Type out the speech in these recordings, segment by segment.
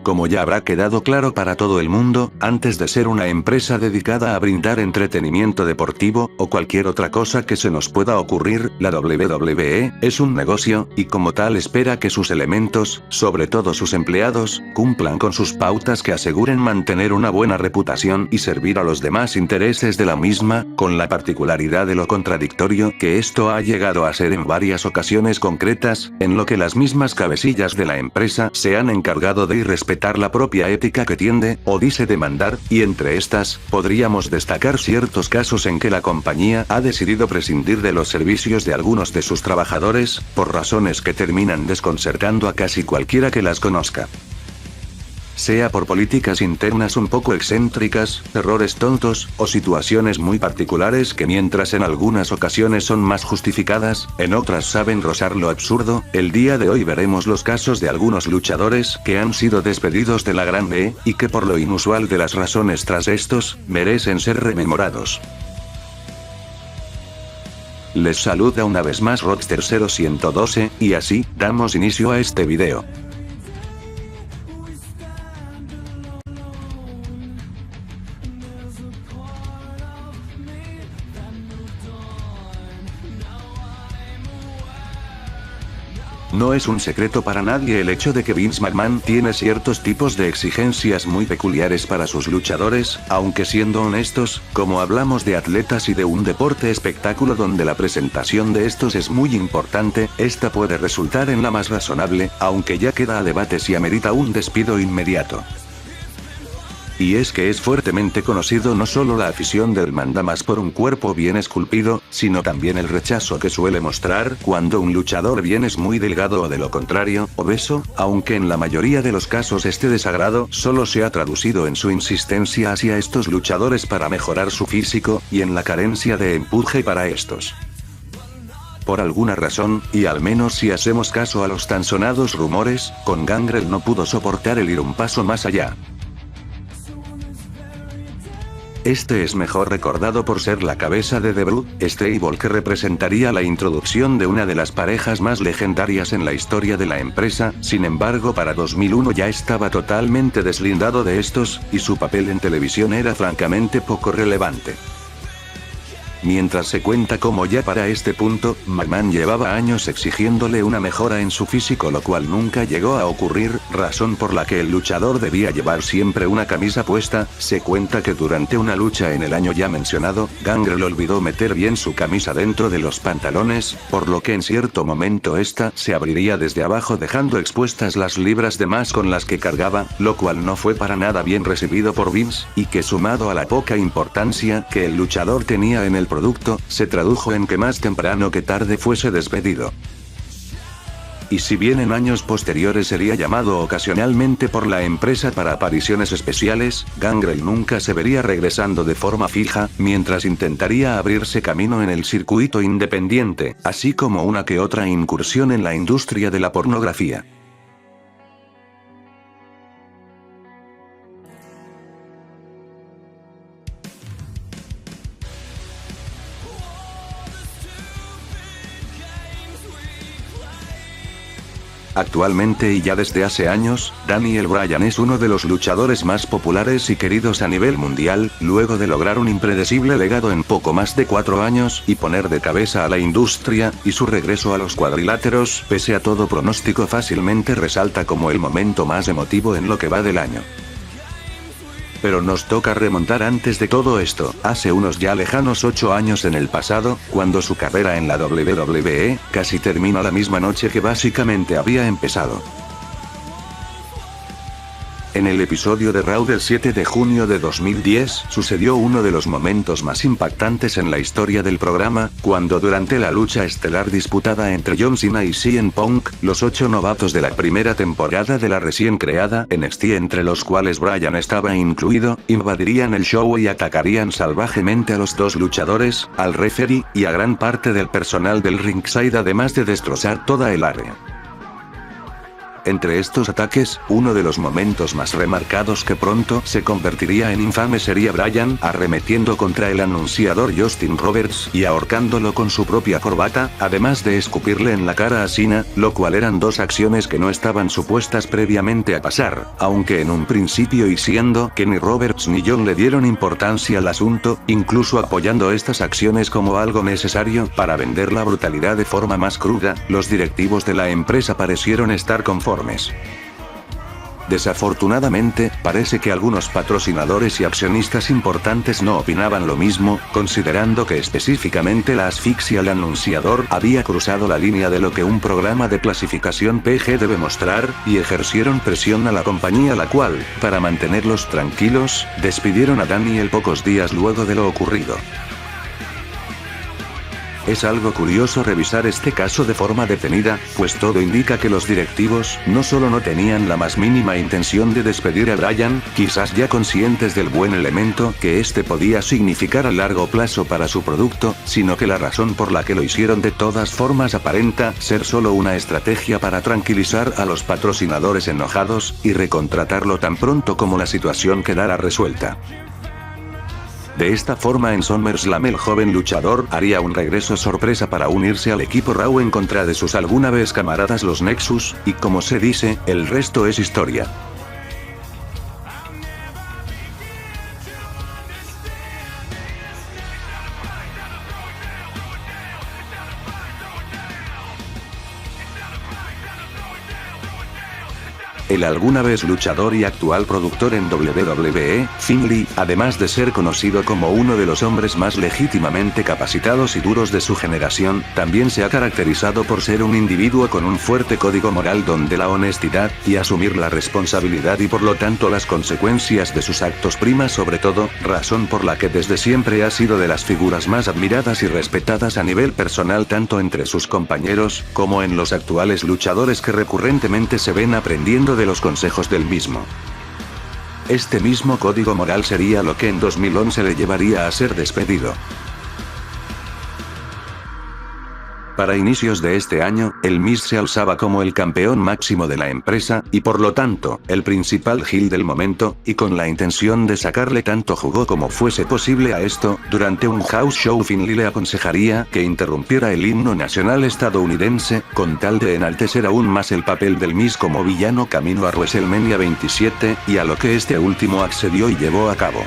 Como ya habrá quedado claro para todo el mundo, antes de ser una empresa dedicada a brindar entretenimiento deportivo, o cualquier otra cosa que se nos pueda ocurrir, la WWE es un negocio, y como tal espera que sus elementos, sobre todo sus empleados, cumplan con sus pautas que aseguren mantener una buena reputación y servir a los demás intereses de la misma, con la particularidad de lo contradictorio que esto ha llegado a ser en varias ocasiones concretas, en lo que las mismas cabecillas de la empresa se han encargado de irrespetar la propia ética que tiende, o dice demandar, y entre estas, podríamos destacar ciertos casos en que la compañía ha decidido prescindir de los servicios de algunos de sus trabajadores, por razones que terminan desconcertando a casi cualquiera que las conozca. Sea por políticas internas un poco excéntricas, errores tontos, o situaciones muy particulares que mientras en algunas ocasiones son más justificadas, en otras saben rozar lo absurdo, el día de hoy veremos los casos de algunos luchadores que han sido despedidos de la Gran E, y que por lo inusual de las razones tras estos, merecen ser rememorados. Les saluda una vez más Rockster 0112, y así, damos inicio a este video. No es un secreto para nadie el hecho de que Vince McMahon tiene ciertos tipos de exigencias muy peculiares para sus luchadores, aunque siendo honestos, como hablamos de atletas y de un deporte espectáculo donde la presentación de estos es muy importante, esta puede resultar en la más razonable, aunque ya queda a debate si amerita un despido inmediato. Y es que es fuertemente conocido no solo la afición del mandamás por un cuerpo bien esculpido, sino también el rechazo que suele mostrar cuando un luchador bien es muy delgado o de lo contrario, obeso, aunque en la mayoría de los casos este desagrado solo se ha traducido en su insistencia hacia estos luchadores para mejorar su físico, y en la carencia de empuje para estos. Por alguna razón, y al menos si hacemos caso a los tan sonados rumores, con Gangrel no pudo soportar el ir un paso más allá. Este es mejor recordado por ser la cabeza de The Brood Stable, que representaría la introducción de una de las parejas más legendarias en la historia de la empresa. Sin embargo, para 2001 ya estaba totalmente deslindado de estos, y su papel en televisión era francamente poco relevante. Mientras se cuenta como ya para este punto, McMahon llevaba años exigiéndole una mejora en su físico, lo cual nunca llegó a ocurrir, razón por la que el luchador debía llevar siempre una camisa puesta. Se cuenta que durante una lucha en el año ya mencionado, Gangrel olvidó meter bien su camisa dentro de los pantalones, por lo que en cierto momento esta se abriría desde abajo dejando expuestas las libras de más con las que cargaba, lo cual no fue para nada bien recibido por Vince, y que sumado a la poca importancia que el luchador tenía en el producto, se tradujo en que más temprano que tarde fuese despedido. Y si bien en años posteriores sería llamado ocasionalmente por la empresa para apariciones especiales, Gangrel nunca se vería regresando de forma fija, mientras intentaría abrirse camino en el circuito independiente, así como una que otra incursión en la industria de la pornografía. Actualmente y ya desde hace años, Daniel Bryan es uno de los luchadores más populares y queridos a nivel mundial, luego de lograr un impredecible legado en poco más de 4 años y poner de cabeza a la industria, y su regreso a los cuadriláteros, pese a todo pronóstico, fácilmente resalta como el momento más emotivo en lo que va del año. Pero nos toca remontar antes de todo esto, hace unos ya lejanos 8 años en el pasado, cuando su carrera en la WWE casi termina la misma noche que básicamente había empezado. En el episodio de Raw del 7 de junio de 2010, sucedió uno de los momentos más impactantes en la historia del programa, cuando durante la lucha estelar disputada entre John Cena y CM Punk, los 8 novatos de la primera temporada de la recién creada NXT, entre los cuales Bryan estaba incluido, invadirían el show y atacarían salvajemente a los dos luchadores, al referee, y a gran parte del personal del ringside, además de destrozar toda el área. Entre estos ataques, uno de los momentos más remarcados que pronto se convertiría en infame sería Bryan arremetiendo contra el anunciador Justin Roberts y ahorcándolo con su propia corbata, además de escupirle en la cara a Cena, lo cual eran dos acciones que no estaban supuestas previamente a pasar, aunque en un principio y siendo que ni Roberts ni John le dieron importancia al asunto, incluso apoyando estas acciones como algo necesario para vender la brutalidad de forma más cruda, los directivos de la empresa parecieron estar conformes. Desafortunadamente, parece que algunos patrocinadores y accionistas importantes no opinaban lo mismo, considerando que específicamente la asfixia al anunciador había cruzado la línea de lo que un programa de clasificación PG debe mostrar, y ejercieron presión a la compañía, la cual, para mantenerlos tranquilos, despidieron a Daniel pocos días luego de lo ocurrido. Es algo curioso revisar este caso de forma detenida, pues todo indica que los directivos no solo no tenían la más mínima intención de despedir a Bryan, quizás ya conscientes del buen elemento que este podía significar a largo plazo para su producto, sino que la razón por la que lo hicieron de todas formas aparenta ser solo una estrategia para tranquilizar a los patrocinadores enojados, y recontratarlo tan pronto como la situación quedara resuelta. De esta forma en SummerSlam el joven luchador haría un regreso sorpresa para unirse al equipo Raw en contra de sus alguna vez camaradas los Nexus, y como se dice, el resto es historia. El alguna vez luchador y actual productor en WWE, Finlay, además de ser conocido como uno de los hombres más legítimamente capacitados y duros de su generación, también se ha caracterizado por ser un individuo con un fuerte código moral donde la honestidad, y asumir la responsabilidad y por lo tanto las consecuencias de sus actos prima sobre todo, razón por la que desde siempre ha sido de las figuras más admiradas y respetadas a nivel personal tanto entre sus compañeros, como en los actuales luchadores que recurrentemente se ven aprendiendo de los consejos del mismo. Este mismo código moral sería lo que en 2011 le llevaría a ser despedido. Para inicios de este año, el Miz se alzaba como el campeón máximo de la empresa, y por lo tanto, el principal heel del momento, y con la intención de sacarle tanto jugo como fuese posible a esto, durante un house show Finlay le aconsejaría que interrumpiera el himno nacional estadounidense, con tal de enaltecer aún más el papel del Miz como villano camino a WrestleMania 27, y a lo que este último accedió y llevó a cabo.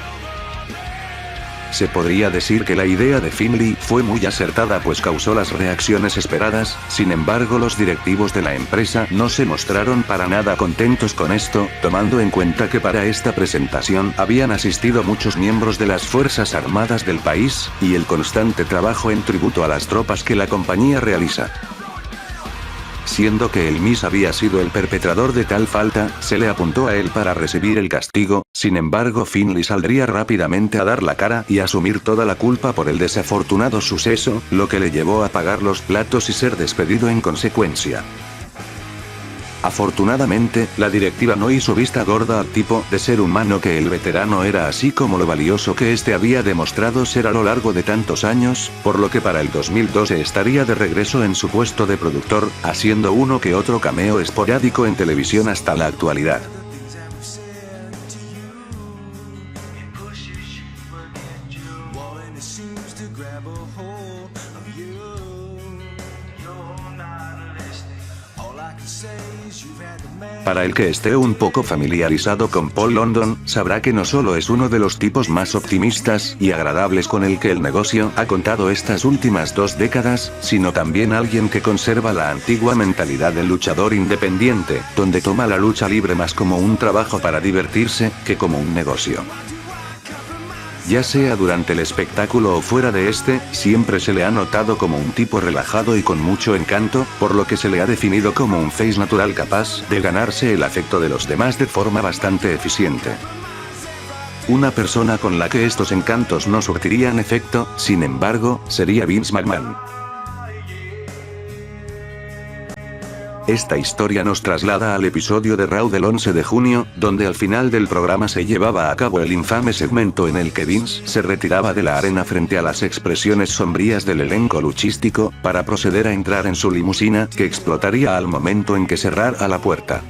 Se podría decir que la idea de Finlay fue muy acertada pues causó las reacciones esperadas, sin embargo los directivos de la empresa no se mostraron para nada contentos con esto, tomando en cuenta que para esta presentación habían asistido muchos miembros de las Fuerzas Armadas del país, y el constante trabajo en tributo a las tropas que la compañía realiza. Siendo que el Miz había sido el perpetrador de tal falta, se le apuntó a él para recibir el castigo, sin embargo Finlay saldría rápidamente a dar la cara y asumir toda la culpa por el desafortunado suceso, lo que le llevó a pagar los platos y ser despedido en consecuencia. Afortunadamente, la directiva no hizo vista gorda al tipo de ser humano que el veterano era, así como lo valioso que este había demostrado ser a lo largo de tantos años, por lo que para el 2012 estaría de regreso en su puesto de productor, haciendo uno que otro cameo esporádico en televisión hasta la actualidad. Para el que esté un poco familiarizado con Paul London, sabrá que no solo es uno de los tipos más optimistas y agradables con el que el negocio ha contado estas últimas 2 décadas, sino también alguien que conserva la antigua mentalidad del luchador independiente, donde toma la lucha libre más como un trabajo para divertirse, que como un negocio. Ya sea durante el espectáculo o fuera de este, siempre se le ha notado como un tipo relajado y con mucho encanto, por lo que se le ha definido como un face natural capaz de ganarse el afecto de los demás de forma bastante eficiente. Una persona con la que estos encantos no surtirían efecto, sin embargo, sería Vince McMahon. Esta historia nos traslada al episodio de Raw del 11 de junio, donde al final del programa se llevaba a cabo el infame segmento en el que Vince se retiraba de la arena frente a las expresiones sombrías del elenco luchístico, para proceder a entrar en su limusina, que explotaría al momento en que cerrara la puerta.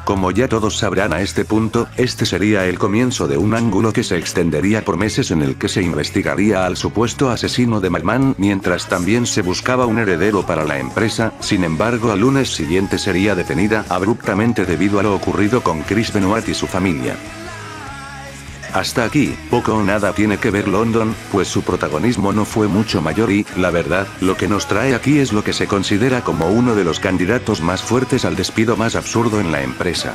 Como ya todos sabrán a este punto, este sería el comienzo de un ángulo que se extendería por meses en el que se investigaría al supuesto asesino de McMahon mientras también se buscaba un heredero para la empresa. Sin embargo, al lunes siguiente sería detenida abruptamente debido a lo ocurrido con Chris Benoit y su familia. Hasta aquí, poco o nada tiene que ver London, pues su protagonismo no fue mucho mayor y, la verdad, lo que nos trae aquí es lo que se considera como uno de los candidatos más fuertes al despido más absurdo en la empresa.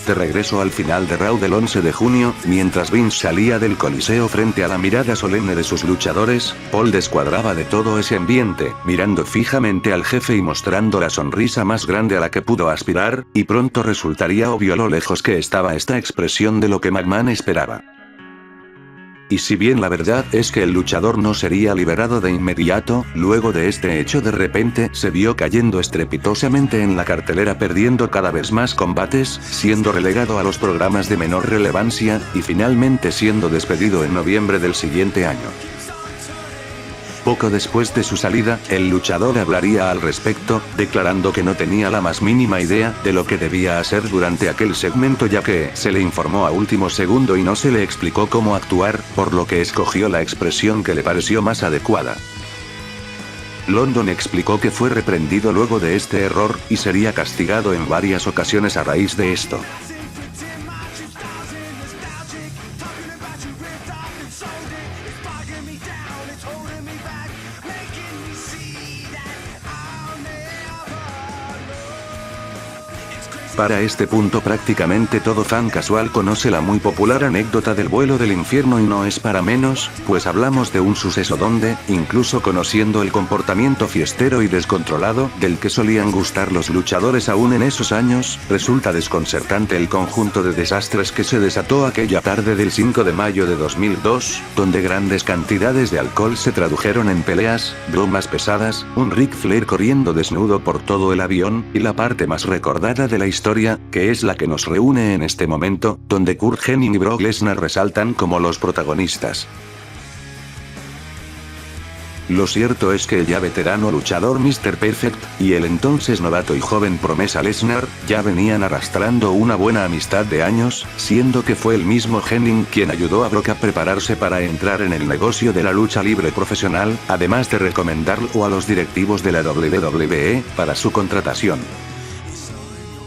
De regreso al final de Raw del 11 de junio, mientras Vince salía del coliseo frente a la mirada solemne de sus luchadores, Paul descuadraba de todo ese ambiente, mirando fijamente al jefe y mostrando la sonrisa más grande a la que pudo aspirar, y pronto resultaría obvio lo lejos que estaba esta expresión de lo que McMahon esperaba. Y si bien la verdad es que el luchador no sería liberado de inmediato, luego de este hecho de repente se vio cayendo estrepitosamente en la cartelera, perdiendo cada vez más combates, siendo relegado a los programas de menor relevancia, y finalmente siendo despedido en noviembre del siguiente año. Poco después de su salida, el luchador hablaría al respecto, declarando que no tenía la más mínima idea de lo que debía hacer durante aquel segmento, ya que se le informó a último segundo y no se le explicó cómo actuar, por lo que escogió la expresión que le pareció más adecuada. London explicó que fue reprendido luego de este error, y sería castigado en varias ocasiones a raíz de esto. Para este punto prácticamente todo fan casual conoce la muy popular anécdota del vuelo del infierno, y no es para menos, pues hablamos de un suceso donde, incluso conociendo el comportamiento fiestero y descontrolado del que solían gustar los luchadores aún en esos años, resulta desconcertante el conjunto de desastres que se desató aquella tarde del 5 de mayo de 2002, donde grandes cantidades de alcohol se tradujeron en peleas, bromas pesadas, un Ric Flair corriendo desnudo por todo el avión, y la parte más recordada de la historia, que es la que nos reúne en este momento, donde Curt Hennig y Brock Lesnar resaltan como los protagonistas. Lo cierto es que el ya veterano luchador Mr. Perfect, y el entonces novato y joven promesa Lesnar, ya venían arrastrando una buena amistad de años, siendo que fue el mismo Hennig quien ayudó a Brock a prepararse para entrar en el negocio de la lucha libre profesional, además de recomendarlo a los directivos de la WWE para su contratación.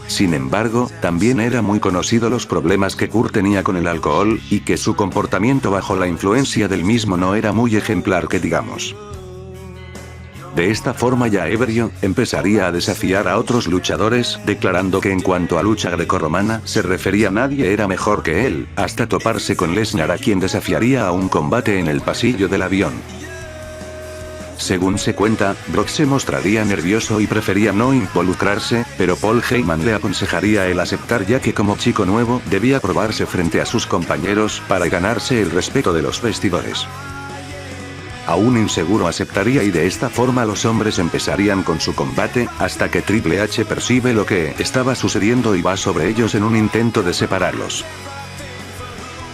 Sin embargo, también era muy conocido los problemas que Kurt tenía con el alcohol, y que su comportamiento bajo la influencia del mismo no era muy ejemplar que digamos. De esta forma, ya ebrio, empezaría a desafiar a otros luchadores, declarando que en cuanto a lucha grecorromana se refería, nadie era mejor que él, hasta toparse con Lesnar, a quien desafiaría a un combate en el pasillo del avión. Según se cuenta, Brock se mostraría nervioso y prefería no involucrarse, pero Paul Heyman le aconsejaría el aceptar, ya que como chico nuevo debía probarse frente a sus compañeros para ganarse el respeto de los vestidores. Aún inseguro aceptaría, y de esta forma los hombres empezarían con su combate, hasta que Triple H percibe lo que estaba sucediendo y va sobre ellos en un intento de separarlos.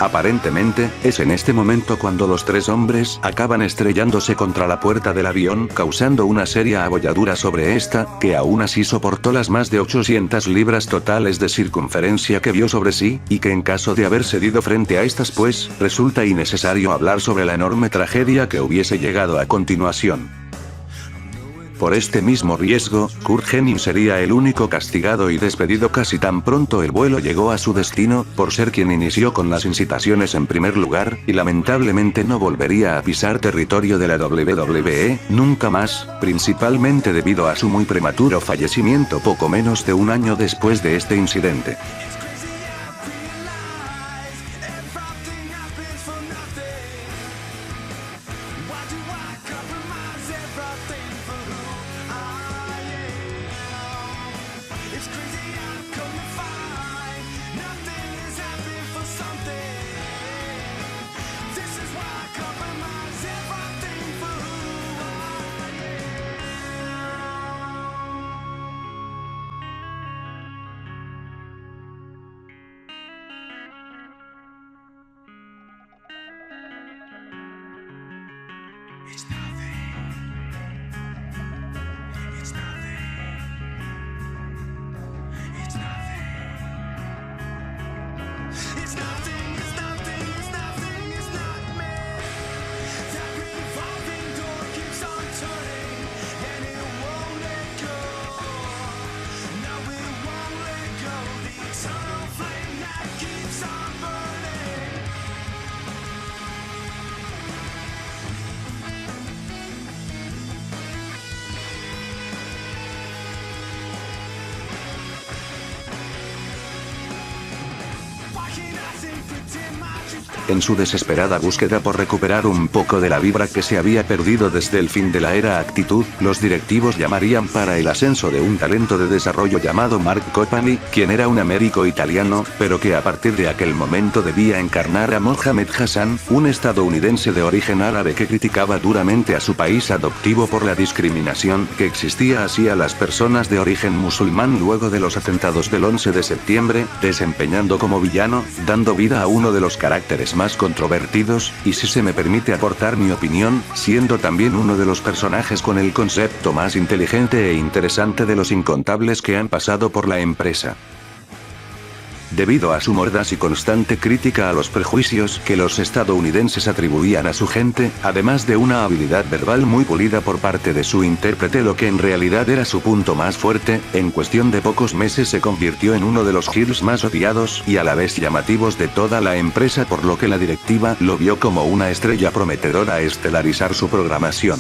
Aparentemente, es en este momento cuando los tres hombres acaban estrellándose contra la puerta del avión, causando una seria abolladura sobre esta, que aún así soportó las más de 800 libras totales de circunferencia que vio sobre sí, y que en caso de haber cedido frente a estas, pues, resulta innecesario hablar sobre la enorme tragedia que hubiese llegado a continuación. Por este mismo riesgo, Curt Hennig sería el único castigado y despedido casi tan pronto el vuelo llegó a su destino, por ser quien inició con las incitaciones en primer lugar, y lamentablemente no volvería a pisar territorio de la WWE nunca más, principalmente debido a su muy prematuro fallecimiento poco menos de un año después de este incidente. En su desesperada búsqueda por recuperar un poco de la vibra que se había perdido desde el fin de la era Actitud, los directivos llamarían para el ascenso de un talento de desarrollo llamado Mark Copani, quien era un américo-italiano, pero que a partir de aquel momento debía encarnar a Mohamed Hassan, un estadounidense de origen árabe que criticaba duramente a su país adoptivo por la discriminación que existía hacia las personas de origen musulmán luego de los atentados del 11 de septiembre, desempeñando como villano, dando vida a uno de los caracteres más controvertidos, y si se me permite aportar mi opinión, siendo también uno de los personajes con el concepto más inteligente e interesante de los incontables que han pasado por la empresa. Debido a su mordaz y constante crítica a los prejuicios que los estadounidenses atribuían a su gente, además de una habilidad verbal muy pulida por parte de su intérprete, lo que en realidad era su punto más fuerte, en cuestión de pocos meses se convirtió en uno de los heels más odiados y a la vez llamativos de toda la empresa, por lo que la directiva lo vio como una estrella prometedora a estelarizar su programación.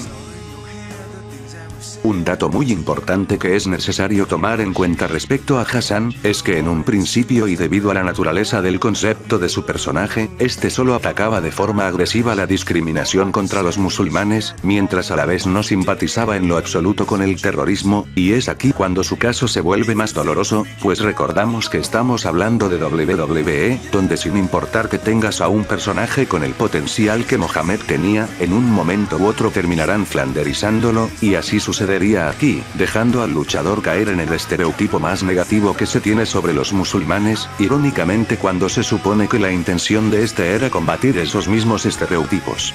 Un dato muy importante que es necesario tomar en cuenta respecto a Hassan, es que en un principio y debido a la naturaleza del concepto de su personaje, este solo atacaba de forma agresiva la discriminación contra los musulmanes, mientras a la vez no simpatizaba en lo absoluto con el terrorismo, y es aquí cuando su caso se vuelve más doloroso, pues recordamos que estamos hablando de WWE, donde sin importar que tengas a un personaje con el potencial que Mohamed tenía, en un momento u otro terminarán flanderizándolo, y así sucede aquí, dejando al luchador caer en el estereotipo más negativo que se tiene sobre los musulmanes, irónicamente cuando se supone que la intención de este era combatir esos mismos estereotipos.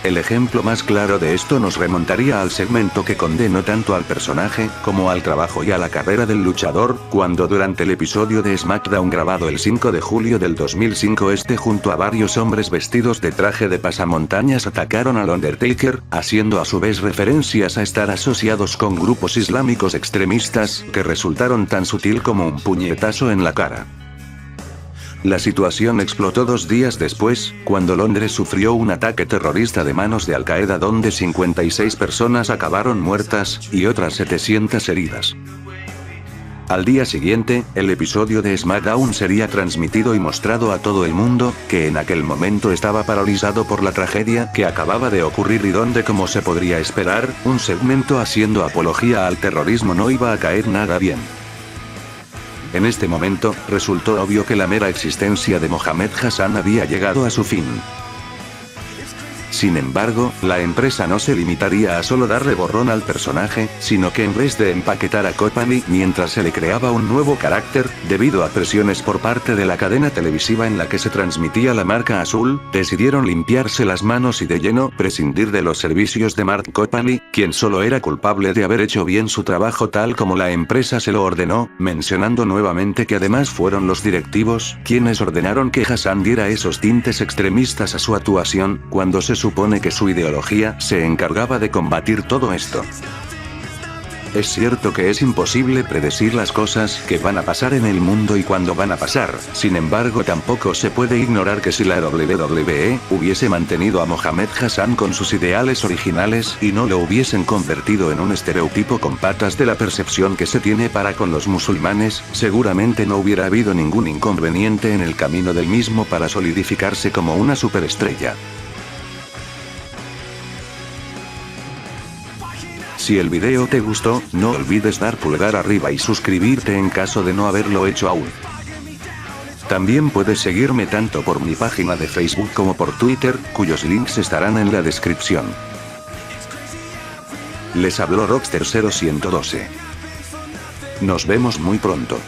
El ejemplo más claro de esto nos remontaría al segmento que condenó tanto al personaje, como al trabajo y a la carrera del luchador, cuando durante el episodio de SmackDown grabado el 5 de julio del 2005 junto a varios hombres vestidos de traje de pasamontañas atacaron al Undertaker, haciendo a su vez referencias a estar asociados con grupos islámicos extremistas, que resultaron tan sutil como un puñetazo en la cara. La situación explotó 2 días después, cuando Londres sufrió un ataque terrorista de manos de Al-Qaeda donde 56 personas acabaron muertas, y otras 700 heridas. Al día siguiente, el episodio de SmackDown sería transmitido y mostrado a todo el mundo, que en aquel momento estaba paralizado por la tragedia que acababa de ocurrir y donde, como se podría esperar, un segmento haciendo apología al terrorismo no iba a caer nada bien. En este momento, resultó obvio que la mera existencia de Mohamed Hassan había llegado a su fin. Sin embargo, la empresa no se limitaría a solo darle borrón al personaje, sino que en vez de empaquetar a Copani mientras se le creaba un nuevo carácter, debido a presiones por parte de la cadena televisiva en la que se transmitía la marca azul, decidieron limpiarse las manos y de lleno prescindir de los servicios de Mark Copani, quien solo era culpable de haber hecho bien su trabajo tal como la empresa se lo ordenó, mencionando nuevamente que además fueron los directivos quienes ordenaron que Hassan diera esos tintes extremistas a su actuación, cuando se supone que su ideología se encargaba de combatir todo esto. Es cierto que es imposible predecir las cosas que van a pasar en el mundo y cuándo van a pasar, sin embargo tampoco se puede ignorar que si la WWE hubiese mantenido a Mohamed Hassan con sus ideales originales y no lo hubiesen convertido en un estereotipo con patas de la percepción que se tiene para con los musulmanes, seguramente no hubiera habido ningún inconveniente en el camino del mismo para solidificarse como una superestrella. Si el video te gustó, no olvides dar pulgar arriba y suscribirte en caso de no haberlo hecho aún. También puedes seguirme tanto por mi página de Facebook como por Twitter, cuyos links estarán en la descripción. Les habló Rockster 0112. Nos vemos muy pronto.